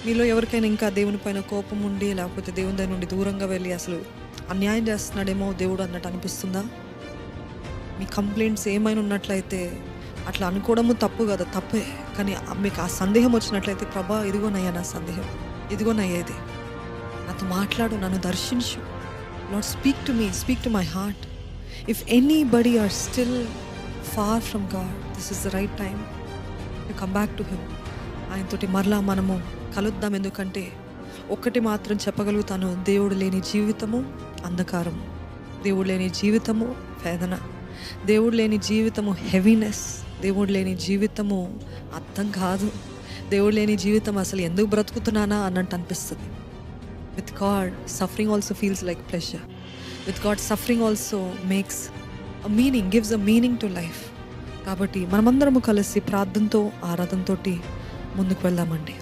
మీలో ఎవరికైనా ఇంకా దేవుని పైన కోపం ఉండి, లేకపోతే దేవుని దగ్గర నుండి దూరంగా వెళ్ళి అసలు అన్యాయం చేస్తున్నాడేమో దేవుడు అన్నట్టు అనిపిస్తుందా? మీ కంప్లైంట్స్ ఏమైనా ఉన్నట్లయితే అట్లా అనుకోవడము తప్పు కదా, తప్పే. కానీ మీకు ఆ సందేహం వచ్చినట్లయితే, ప్రభా ఇదిగోనయ్యా నా సందేహం, ఇదిగోనయ్యా ఇది, నాతో మాట్లాడు, నన్ను దర్శించు. Lord speak to me, speak to my heart. If anybody are still far from God, this is the right time to come back to him. ఆయనతోటి మరలా మనము కలుద్దాం. ఎందుకంటే ఒక్కటి మాత్రం చెప్పగలుగుతాను, దేవుడు లేని జీవితము అంధకారము, దేవుడు లేని జీవితము వేదన, దేవుడు లేని జీవితము హెవీనెస్, దేవుడు లేని జీవితము అర్థం కాదు, దేవుడు లేని జీవితం అసలు ఎందుకు బ్రతుకుతున్నానా అన్నట్టు అనిపిస్తుంది. With God suffering also feels like pleasure. With God suffering also makes a meaning, gives a meaning to life. కాబట్టి మనమందరము కలిసి ప్రార్థనతో, ఆరాధనతో ముందుకు వెళ్దామండి.